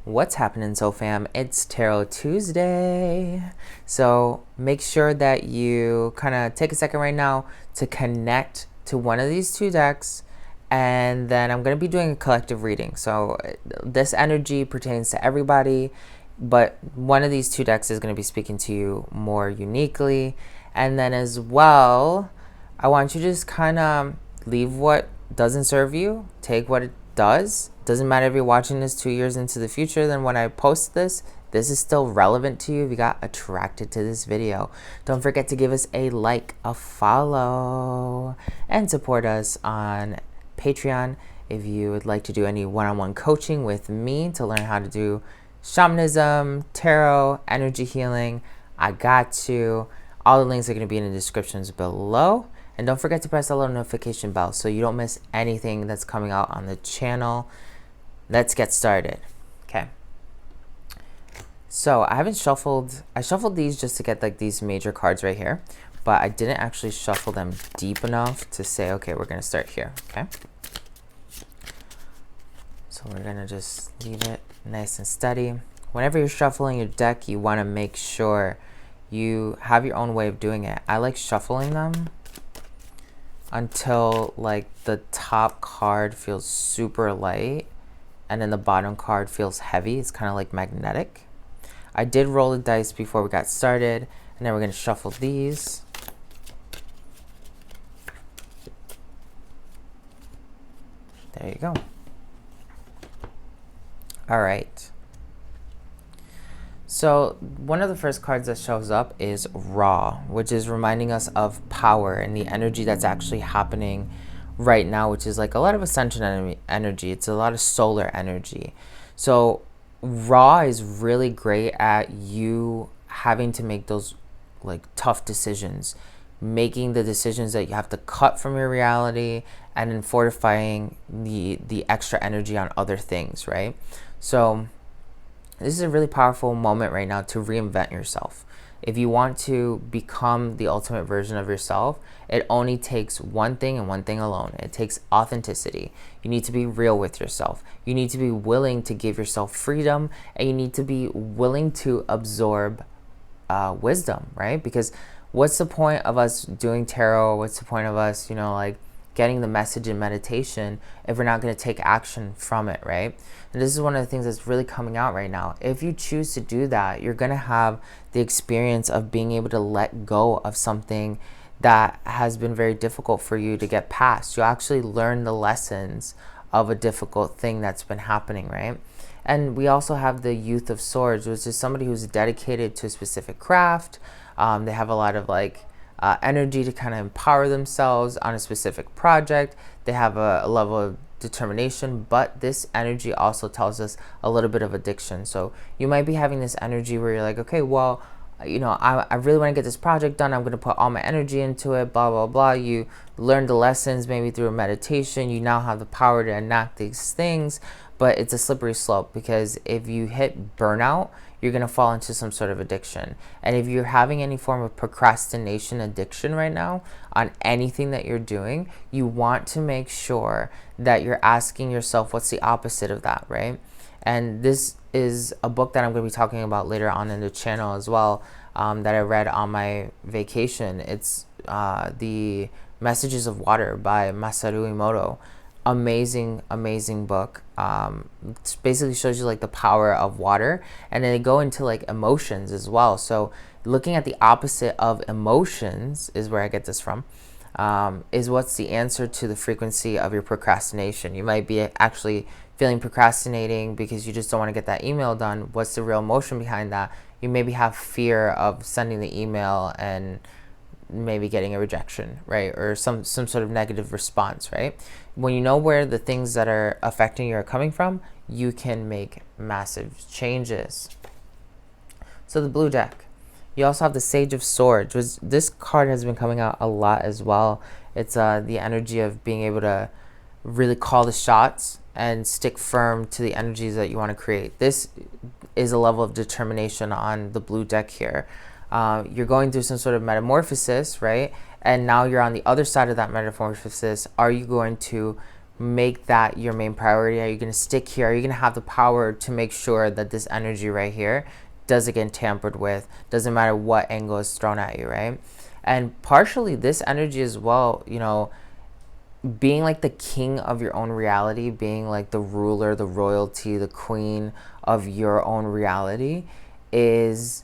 What's happening, So Fam? It's Tarot Tuesday. So make sure that you kind of take a second right now to connect to one of these two decks. And then I'm going to be doing a collective reading. So this energy pertains to everybody, but one of these two decks is going to be speaking to you more uniquely. And then as well, I want you to just kind of leave what doesn't serve you, take what it does. Doesn't matter if you're watching this 2 years into the future, then when I post this is still relevant to you if you got attracted to this video. Don't forget to give us a like, a follow, and support us on Patreon if you would like to do any one-on-one coaching with me to learn how to do shamanism, tarot, energy healing. I got you. All the links are going to be in the descriptions below. And don't forget to press the little notification bell so you don't miss anything that's coming out on the channel. Let's get started. Okay. So I shuffled these just to get like these major cards right here, but I didn't actually shuffle them deep enough to say, okay, we're going to start here. Okay. So we're going to just leave it nice and steady. Whenever you're shuffling your deck, you want to make sure you have your own way of doing it. I like shuffling them until like the top card feels super light and then the bottom card feels heavy. It's kind of like magnetic. I did roll the dice before we got started, and then we're going to shuffle these. There you go. All right. So one of the first cards that shows up is Raw, which is reminding us of power and the energy that's actually happening right now, which is like a lot of ascension energy. It's a lot of solar energy. So Raw is really great at you having to make those like tough decisions, making the decisions that you have to cut from your reality and then fortifying the extra energy on other things, right? So this is a really powerful moment right now to reinvent yourself. If you want to become the ultimate version of yourself, it only takes one thing and one thing alone. It takes authenticity. You need to be real with yourself. You need to be willing to give yourself freedom, and you need to be willing to absorb wisdom, right? Because what's the point of us doing tarot? What's the point of us, like getting the message in meditation if we're not going to take action from it, right? And this is one of the things that's really coming out right now. If you choose to do that, you're going to have the experience of being able to let go of something that has been very difficult for you to get past. You'll actually learn the lessons of a difficult thing that's been happening, right? And we also have the Youth of Swords, which is somebody who's dedicated to a specific craft. They have a lot of energy to kind of empower themselves on a specific project. They have a level of determination, but this energy also tells us a little bit of addiction. So you might be having this energy where you're like, okay, well, I really want to get this project done. I'm going to put all my energy into it, blah, blah, blah. You learn the lessons maybe through a meditation. You now have the power to enact these things, but it's a slippery slope because if you hit burnout, you're going to fall into some sort of addiction. And if you're having any form of procrastination addiction right now on anything that you're doing, you want to make sure that you're asking yourself what's the opposite of that, right? And this is a book that I'm going to be talking about later on in the channel as well, that I read on my vacation. It's The Messages of Water by Masaru Emoto. Amazing book. It basically shows you like the power of water, and then they go into like emotions as well. So looking at the opposite of emotions is where I get this from, is what's the answer to the frequency of your procrastination. You might be actually feeling procrastinating because you just don't want to get that email done. What's the real emotion behind that? You maybe have fear of sending the email and maybe getting a rejection, right? Or some sort of negative response, right? When you know where the things that are affecting you are coming from, you can make massive changes. So the blue deck. You also have the Sage of Swords, which this card has been coming out a lot as well. It's the energy of being able to really call the shots and stick firm to the energies that you want to create. This is a level of determination on the blue deck here. You're going through some sort of metamorphosis, right? And now you're on the other side of that metamorphosis. Are you going to make that your main priority? Are you going to stick here? Are you going to have the power to make sure that this energy right here doesn't get tampered with? Doesn't matter what angle is thrown at you, right? And partially this energy as well, you know, being like the king of your own reality, being like the ruler, the royalty, the queen of your own reality, is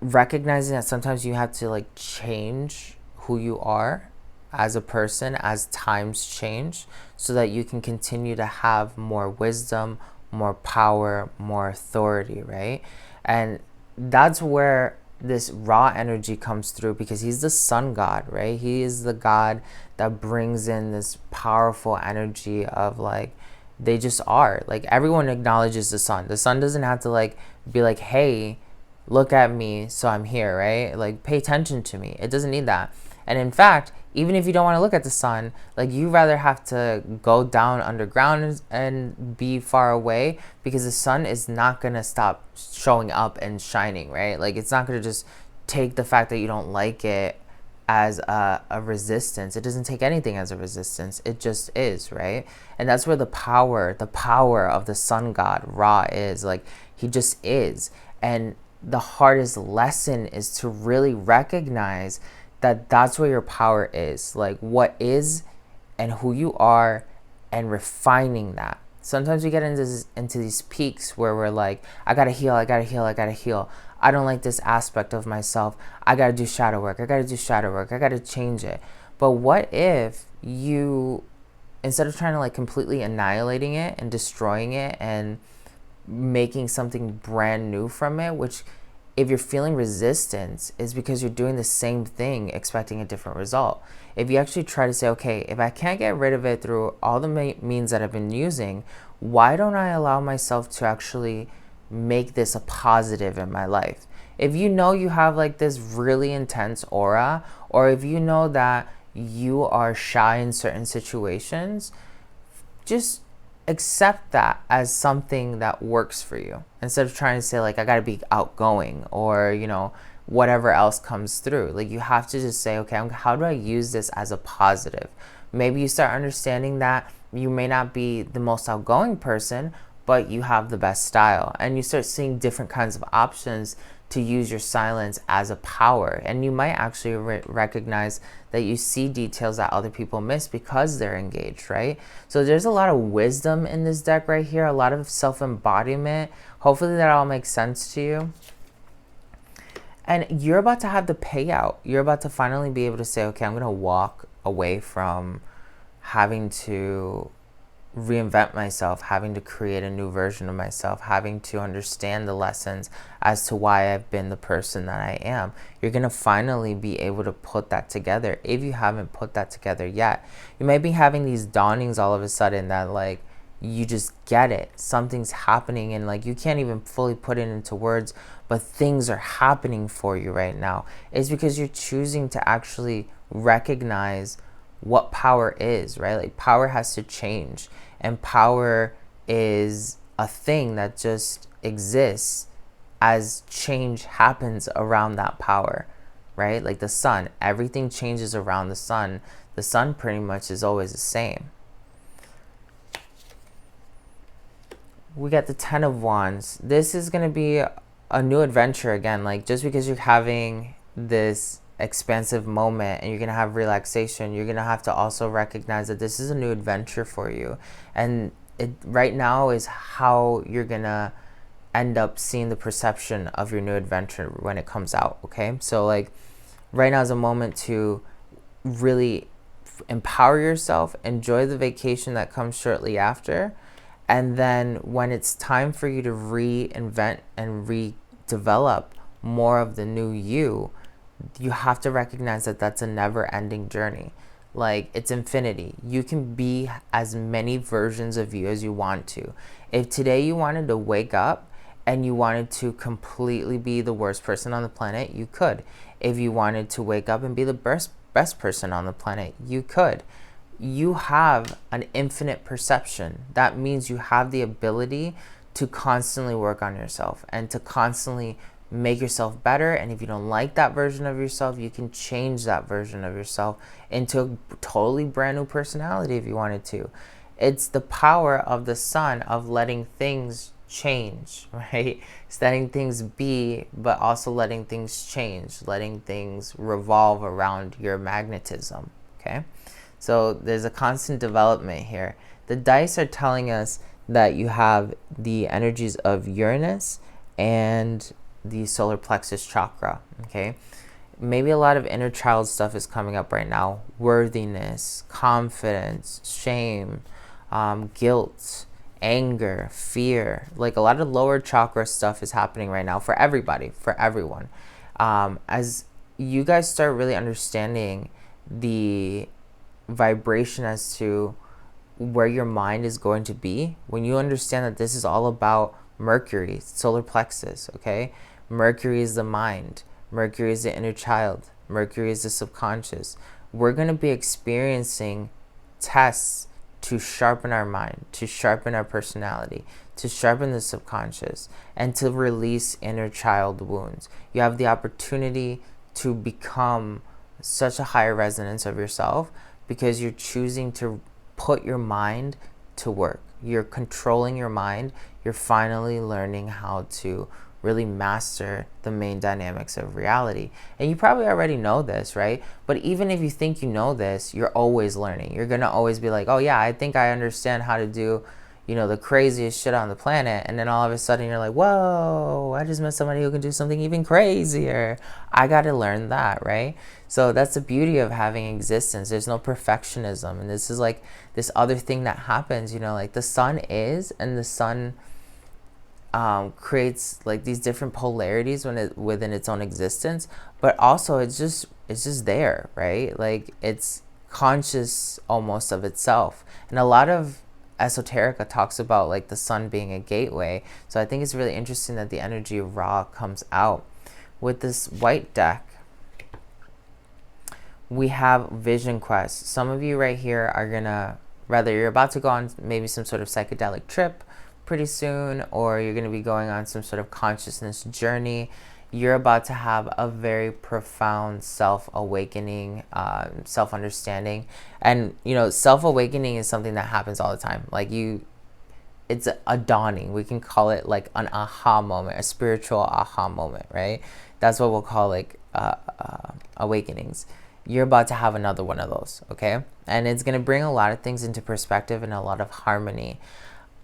recognizing that sometimes you have to like change who you are as a person as times change, so that you can continue to have more wisdom, more power, more authority, right? And that's where this raw energy comes through, because he's the sun god, right? He is the god that brings in this powerful energy of like, they just are. Like, everyone acknowledges the sun. The sun doesn't have to like be like, hey, look at me, so I'm here, right? Like, pay attention to me. It doesn't need that. And in fact, even if you don't want to look at the sun, like, you rather have to go down underground and be far away, because the sun is not going to stop showing up and shining, right? Like, it's not going to just take the fact that you don't like it as a resistance. It doesn't take anything as a resistance. It just is, right? And that's where the power of the sun god Ra is. Like, he just is. And the hardest lesson is to really recognize that that's where your power is, like what is and who you are, and refining that. Sometimes we get into these peaks where we're like, I gotta heal, I gotta heal, I gotta heal. I don't like this aspect of myself. I gotta do shadow work, I gotta change it. But what if you, instead of trying to like completely annihilating it and destroying it and making something brand new from it, which if you're feeling resistance is because you're doing the same thing expecting a different result. If you actually try to say, okay, if I can't get rid of it through all the means that I've been using, why don't I allow myself to actually make this a positive in my life? If you know you have like this really intense aura, or if you know that you are shy in certain situations, just accept that as something that works for you, instead of trying to say like, I gotta be outgoing, or you know, whatever else comes through. Like, you have to just say, okay, how do I use this as a positive? Maybe you start understanding that you may not be the most outgoing person, but you have the best style, and you start seeing different kinds of options to use your silence as a power. And you might actually recognize that you see details that other people miss because they're engaged, right? So there's a lot of wisdom in this deck right here, a lot of self-embodiment. Hopefully that all makes sense to you. And you're about to have the payout. You're about to finally be able to say, okay, I'm going to walk away from having to reinvent myself, having to create a new version of myself, having to understand the lessons as to why I've been the person that I am. You're going to finally be able to put that together. If you haven't put that together yet, you might be having these dawnings all of a sudden that like, you just get it. Something's happening and like, you can't even fully put it into words, but things are happening for you right now. It's because you're choosing to actually recognize what power is, right? Like, power has to change, and power is a thing that just exists as change happens around that power, right? Like the sun, everything changes around the sun. The sun pretty much is always the same. We got the 10 of Wands. This is going to be a new adventure again. Like, just because you're having this expansive moment and you're going to have relaxation, you're going to have to also recognize that this is a new adventure for you. And it right now is how you're going to end up seeing the perception of your new adventure when it comes out, okay? So like, right now is a moment to really empower yourself, enjoy the vacation that comes shortly after, and then when it's time for you to reinvent and redevelop more of the new you, you have to recognize that that's a never-ending journey. Like, it's infinity. You can be as many versions of you as you want to. If today you wanted to wake up and you wanted to completely be the worst person on the planet, you could. If you wanted to wake up and be the best person on the planet, you could. You have an infinite perception. That means you have the ability to constantly work on yourself and to constantly make yourself better. And if you don't like that version of yourself, you can change that version of yourself into a totally brand new personality if you wanted to. It's the power of the sun of letting things change, right? It's letting things be, but also letting things change, letting things revolve around your magnetism, okay? So there's a constant development here. The dice are telling us that you have the energies of Uranus and the solar plexus chakra, okay? Maybe a lot of inner child stuff is coming up right now. Worthiness, confidence, shame, guilt, anger, fear. Like a lot of lower chakra stuff is happening right now for everybody, for everyone. As you guys start really understanding the vibration as to where your mind is going to be, when you understand that this is all about Mercury, solar plexus, okay? Mercury is the mind. Mercury is the inner child. Mercury is the subconscious. We're going to be experiencing tests to sharpen our mind, to sharpen our personality, to sharpen the subconscious, and to release inner child wounds. You have the opportunity to become such a higher resonance of yourself because you're choosing to put your mind to work. You're controlling your mind. You're finally learning how to really master the main dynamics of reality. And you probably already know this, right? But even if you think you know this, you're always learning. You're going to always be like, oh yeah, I think I understand how to do, the craziest shit on the planet. And then all of a sudden you're like, whoa, I just met somebody who can do something even crazier. I got to learn that, right? So that's the beauty of having existence. There's no perfectionism. And this is like this other thing that happens, like the sun is, and the sun creates like these different polarities within its own existence, but also it's just there, right? Like it's conscious almost of itself. And a lot of esoterica talks about like the sun being a gateway. So I think it's really interesting that the energy of Ra comes out. With this white deck, we have Vision Quest. Some of you right here are gonna, whether you're about to go on maybe some sort of psychedelic trip pretty soon, or you're going to be going on some sort of consciousness journey, you're about to have a very profound self-awakening, self-understanding. And self-awakening is something that happens all the time. Like it's a dawning. We can call it like an aha moment, a spiritual aha moment, right? That's what we'll call like awakenings. You're about to have another one of those, okay? And it's going to bring a lot of things into perspective and a lot of harmony.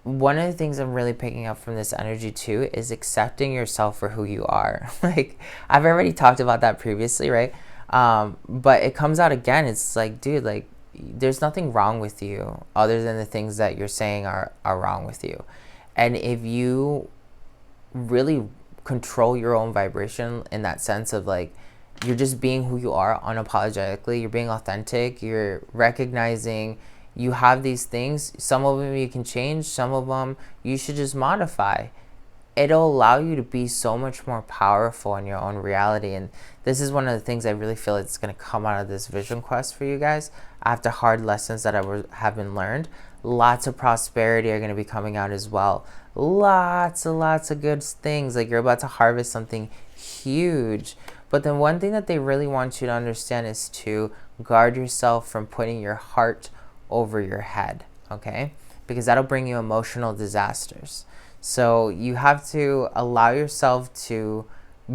One of the things I'm really picking up from this energy too is accepting yourself for who you are. Like I've already talked about that previously, right? But it comes out again. It's like, dude, like there's nothing wrong with you other than the things that you're saying are wrong with you. And if you really control your own vibration in that sense of like, you're just being who you are unapologetically, you're being authentic, you're recognizing you have these things. Some of them you can change, some of them you should just modify. It'll allow you to be so much more powerful in your own reality. And this is one of the things I really feel it's going to come out of this vision quest for you guys. After hard lessons that have been learned, lots of prosperity are going to be coming out as well. Lots and lots of good things. Like you're about to harvest something huge. But then one thing that they really want you to understand is to guard yourself from putting your heart over your head, okay? Because that'll bring you emotional disasters. So you have to allow yourself to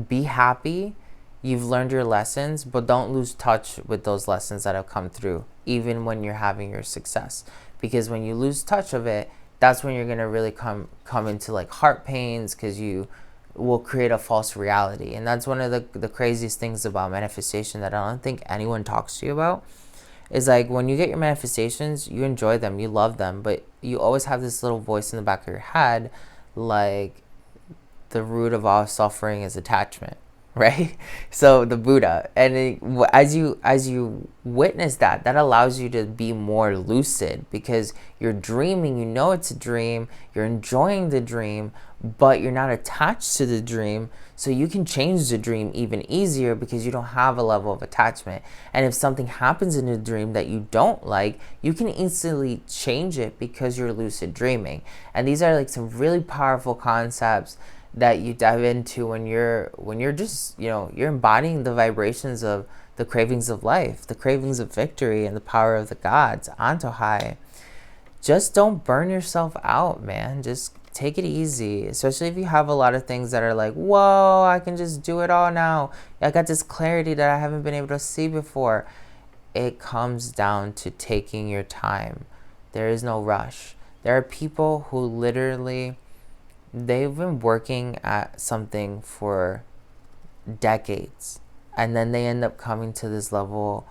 be happy. You've learned your lessons, but don't lose touch with those lessons that have come through, even when you're having your success. Because when you lose touch of it, that's when you're going to really come into like heart pains, because you will create a false reality. And that's one of the craziest things about manifestation that I don't think anyone talks to you about. Is like when you get your manifestations, you enjoy them, you love them, but you always have this little voice in the back of your head, like the root of all suffering is attachment, right? So the Buddha, and as you witness that allows you to be more lucid, because you're dreaming, you know it's a dream, you're enjoying the dream, but you're not attached to the dream. So you can change the dream even easier because you don't have a level of attachment. And if something happens in a dream that you don't like, you can instantly change it because you're lucid dreaming. And these are like some really powerful concepts that you dive into when you're just, you're embodying the vibrations of the cravings of life, the cravings of victory, and the power of the gods, Antojai. Just don't burn yourself out, man. Just take it easy, especially if you have a lot of things that are like, whoa, I can just do it all now. I got this clarity that I haven't been able to see before. It comes down to taking your time. There is no rush. There are people who literally, they've been working at something for decades, and then they end up coming to this level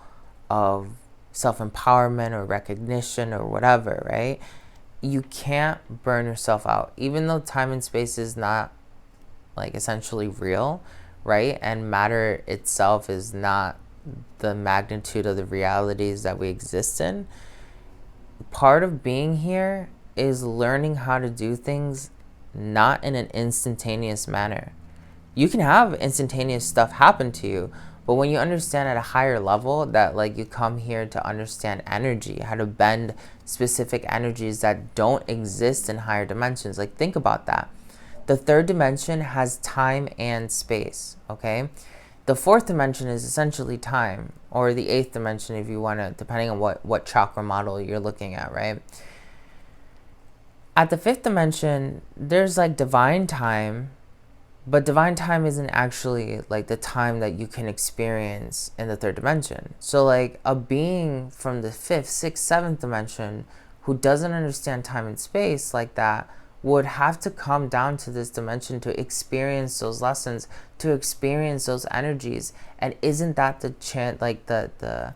of self-empowerment or recognition or whatever, right? You can't burn yourself out, even though time and space is not like essentially real, right? And matter itself is not the magnitude of the realities that we exist in. Part of being here is learning how to do things not in an instantaneous manner. You can have instantaneous stuff happen to you, but when you understand at a higher level that like you come here to understand energy, how to bend specific energies that don't exist in higher dimensions. Like think about that. The third dimension has time and space, okay? The fourth dimension is essentially time, or the eighth dimension if you want to, depending on what chakra model you're looking at, right? At the fifth dimension, there's like divine time, but divine time isn't actually like the time that you can experience in the third dimension. So like a being from the fifth, sixth, seventh dimension who doesn't understand time and space like that would have to come down to this dimension to experience those lessons, to experience those energies. And isn't that the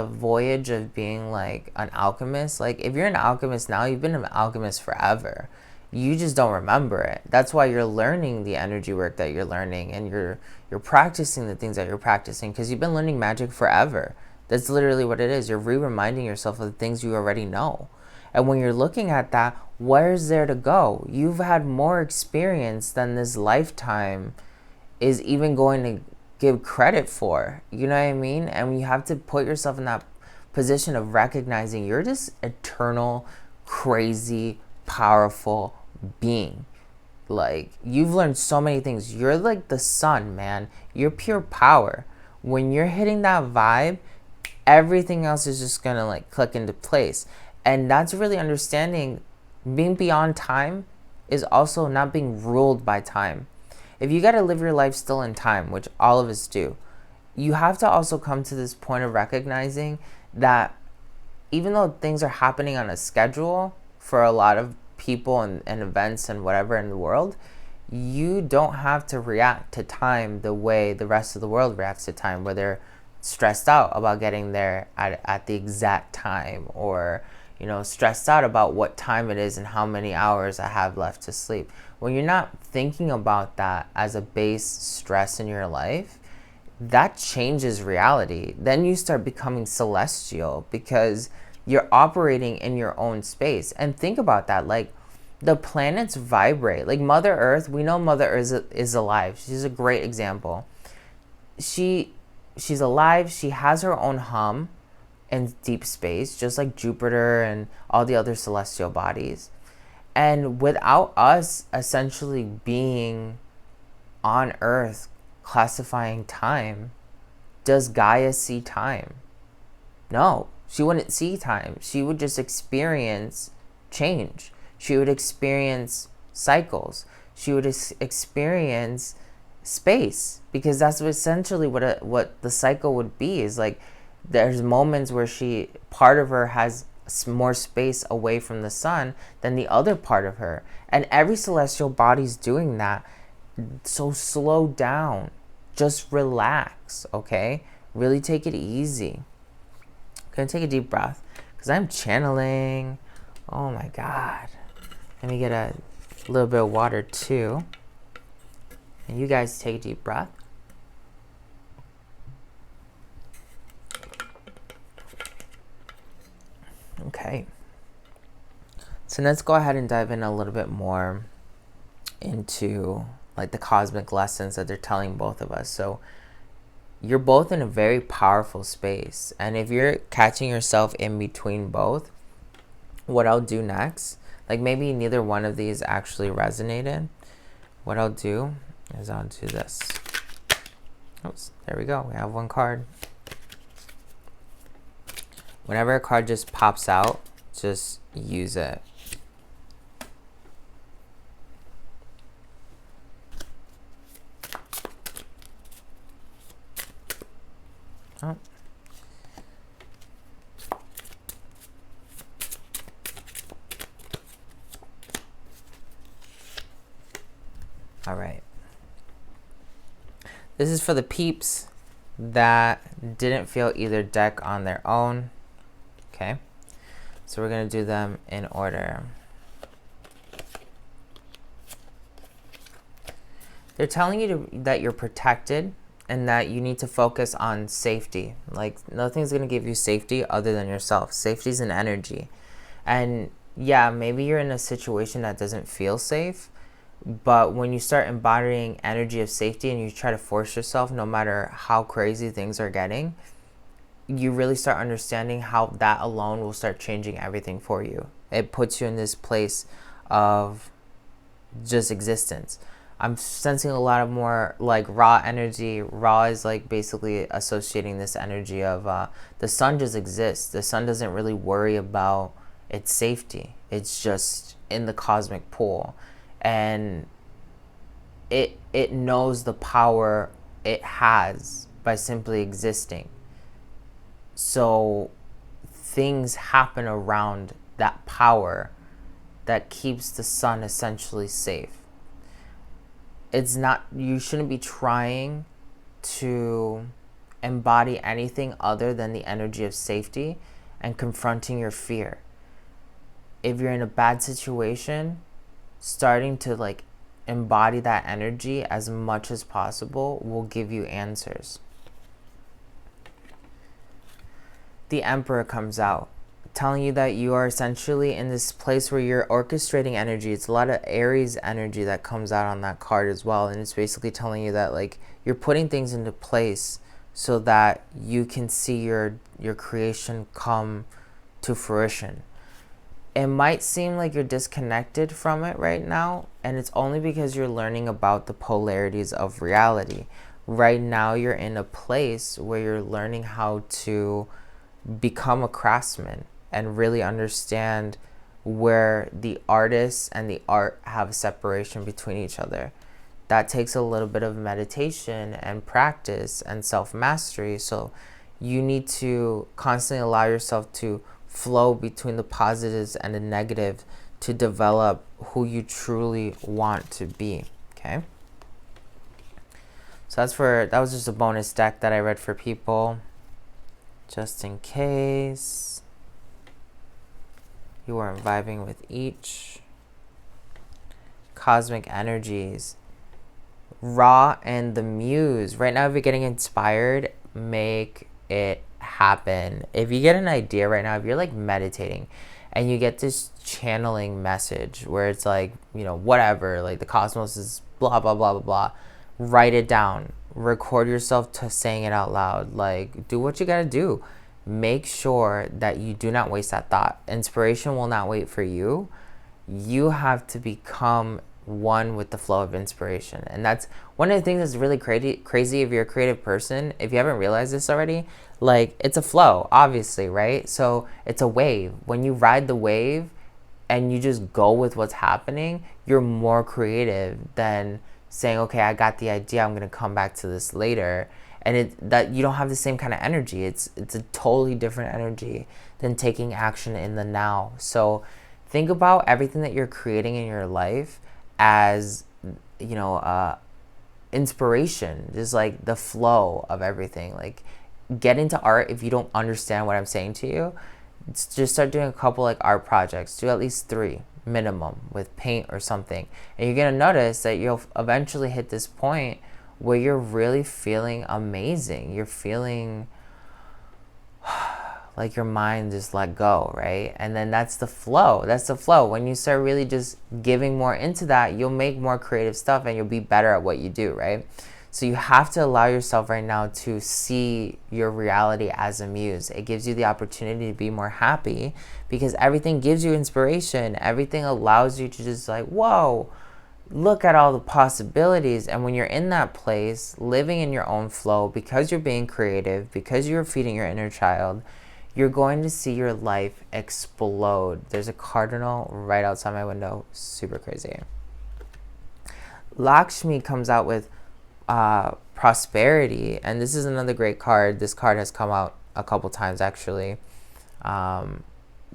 voyage of being like an alchemist? Like if you're an alchemist now, you've been an alchemist forever. You just don't remember it. That's why you're learning the energy work that you're learning, and you're practicing the things that you're practicing, because you've been learning magic forever. That's literally what it is. You're reminding yourself of the things you already know. And when you're looking at that, where's there to go? You've had more experience than this lifetime is even going to give credit for. You know what I mean? And you have to put yourself in that position of recognizing you're this eternal, crazy, powerful being. Like, you've learned so many things. You're like the sun, man. You're pure power. When you're hitting that vibe, everything else is just gonna like click into place. And that's really understanding being beyond time is also not being ruled by time. If you got to live your life still in time, which all of us do, you have to also come to this point of recognizing that even though things are happening on a schedule for a lot of people and events and whatever in the world, you don't have to react to time the way the rest of the world reacts to time, where they're stressed out about getting there at the exact time, or stressed out about what time it is and how many hours I have left to sleep. When you're not thinking about that as a base stress in your life, that changes reality. Then you start becoming celestial because you're operating in your own space. And think about that, like the planets vibrate. Like Mother Earth, we know Mother Earth is alive. She's a great example. She's alive. She has her own hum in deep space, just like Jupiter and all the other celestial bodies. And without us essentially being on Earth classifying time, does Gaia see time? No, she wouldn't see time. She would just experience change. She would experience cycles. She would experience space, because that's essentially what the cycle would be. Is like there's moments where part of her has more space away from the sun than the other part of her, and every celestial body's doing that. So slow down, just relax, okay? Really take it easy. I'm gonna take a deep breath because I'm channeling. Oh my god, let me get a little bit of water too, and you guys take a deep breath. Okay, so let's go ahead and dive in a little bit more into like the cosmic lessons that they're telling both of us. So you're both in a very powerful space, and if you're catching yourself in between both, what I'll do next, like maybe neither one of these actually resonated, what I'll do is I'll do this. Oops, there we go. We have one card. Whenever a card just pops out, just use it. Oh. All right. This is for the peeps that didn't feel either deck on their own. Okay. So we're going to do them in order. They're telling you that you're protected and that you need to focus on safety. Like, nothing's going to give you safety other than yourself. Safety is an energy. And yeah, maybe you're in a situation that doesn't feel safe, but when you start embodying energy of safety and you try to force yourself, no matter how crazy things are getting, you really start understanding how that alone will start changing everything for you. It puts you in this place of just existence. I'm sensing a lot of more like raw energy. Raw is like basically associating this energy of the sun just exists. The sun doesn't really worry about its safety. It's just in the cosmic pool. And it knows the power it has by simply existing. So things happen around that power that keeps the sun essentially safe. It's not, you shouldn't be trying to embody anything other than the energy of safety and confronting your fear. If you're in a bad situation, starting to like embody that energy as much as possible will give you answers. The Emperor comes out, telling you that you are essentially in this place where you're orchestrating energy. It's a lot of Aries energy that comes out on that card as well. And it's basically telling you that like you're putting things into place so that you can see your creation come to fruition. It might seem like you're disconnected from it right now, and it's only because you're learning about the polarities of reality. Right now you're in a place where you're learning how to become a craftsman and really understand where the artist and the art have a separation between each other. That takes a little bit of meditation and practice and self-mastery. So you need to constantly allow yourself to flow between the positives and the negative to develop who you truly want to be. Okay. So that was just a bonus deck that I read for people, just in case you weren't vibing with each. Cosmic energies, Ra and the Muse. Right now, if you're getting inspired, make it happen. If you get an idea right now, if you're like meditating and you get this channeling message where it's like, you know, whatever, like the cosmos is blah, blah, blah, blah, blah, write it down. Record yourself to saying it out loud. Like, do what you gotta do. Make sure that you do not waste that thought. Inspiration will not wait for you. You have to become one with the flow of inspiration. And that's one of the things that's really crazy if you're a creative person. If you haven't realized this already, like, it's a flow, obviously, right? So it's a wave. When you ride the wave and you just go with what's happening, you're more creative than saying, okay, I got the idea, I'm gonna come back to this later. And that you don't have the same kind of energy. It's a totally different energy than taking action in the now. So think about everything that you're creating in your life as, you know, inspiration, just like the flow of everything. Like, get into art. If you don't understand what I'm saying to you, just start doing a couple like art projects. Do at least 3 minimum with paint or something, and you're gonna notice that you'll eventually hit this point where you're really feeling amazing. You're feeling like your mind just let go, right? And then that's the flow. That's the flow. When you start really just giving more into that, you'll make more creative stuff and you'll be better at what you do, right? So you have to allow yourself right now to see your reality as a muse. It gives you the opportunity to be more happy because everything gives you inspiration. Everything allows you to just like, whoa, look at all the possibilities. And when you're in that place, living in your own flow, because you're being creative, because you're feeding your inner child, you're going to see your life explode. There's a cardinal right outside my window. Super crazy. Lakshmi comes out with prosperity, and this is another great card. This card has come out a couple times actually.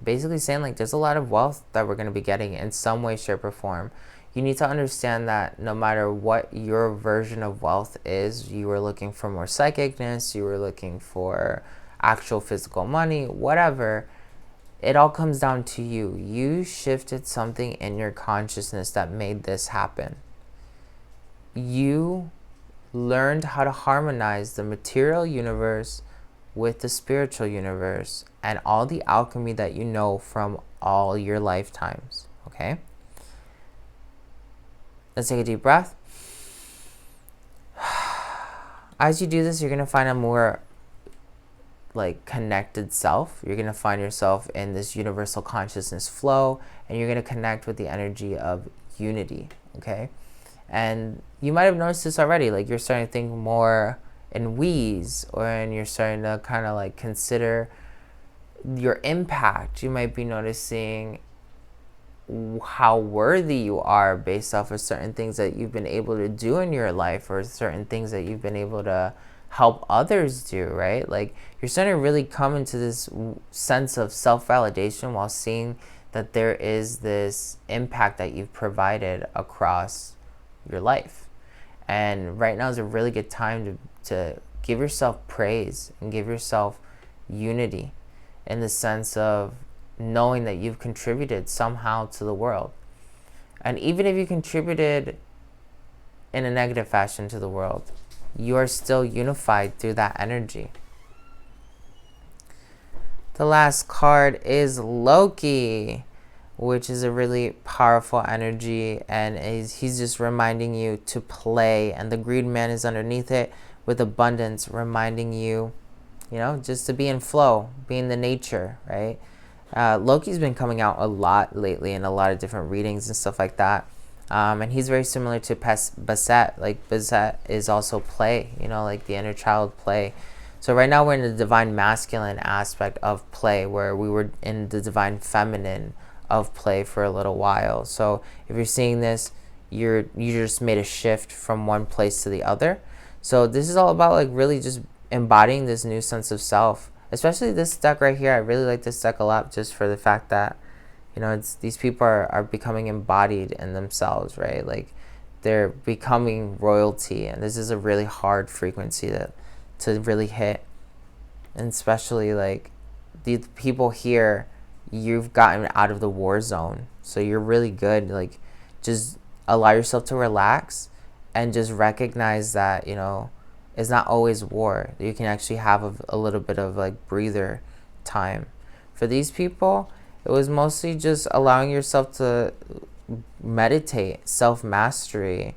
Basically saying like there's a lot of wealth that we're going to be getting in some way, shape, or form. You need to understand that no matter what your version of wealth is, you were looking for more psychicness, you were looking for actual physical money, whatever, it all comes down to you. You shifted something in your consciousness that made this happen. You learned how to harmonize the material universe with the spiritual universe and all the alchemy that you know from all your lifetimes, okay? Let's take a deep breath. As you do this, you're going to find a more like connected self. You're going to find yourself in this universal consciousness flow, and you're going to connect with the energy of unity, okay? And you might have noticed this already, like you're starting to think more in we's, and you're starting to kind of like consider your impact. You might be noticing how worthy you are based off of certain things that you've been able to do in your life, or certain things that you've been able to help others do, right? Like you're starting to really come into this sense of self-validation while seeing that there is this impact that you've provided across your life. And right now is a really good time to give yourself praise and give yourself unity, in the sense of knowing that you've contributed somehow to the world. And even if you contributed in a negative fashion to the world, you are still unified through that energy. The last card is Loki, which is a really powerful energy, and he's just reminding you to play, and the Green Man is underneath it with abundance, reminding you, you know, just to be in flow, be in the nature, right? Loki's been coming out a lot lately in a lot of different readings and stuff like that. And he's very similar to Basset. Like Basset is also play, you know, like the inner child play. So right now we're in the divine masculine aspect of play, where we were in the divine feminine of play for a little while. So if you're seeing this, you just made a shift from one place to the other. So this is all about like really just embodying this new sense of self. Especially this deck right here. I really like this deck a lot, just for the fact that, you know, these people are becoming embodied in themselves, right? Like they're becoming royalty, and this is a really hard frequency to really hit. And especially like the people here, you've gotten out of the war zone, so you're really good. Like just allow yourself to relax and just recognize that, you know, it's not always war. You can actually have a little bit of like breather time. For these people, it was mostly just allowing yourself to meditate, self-mastery.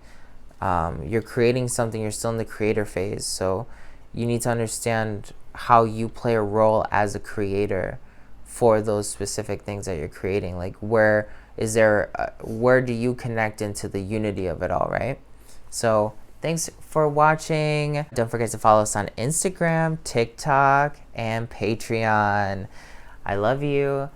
You're creating something, you're still in the creator phase, so you need to understand how you play a role as a creator for those specific things that you're creating. Like where do you connect into the unity of it all, right? So thanks for watching. Don't forget to follow us on Instagram, TikTok, and Patreon. I love you.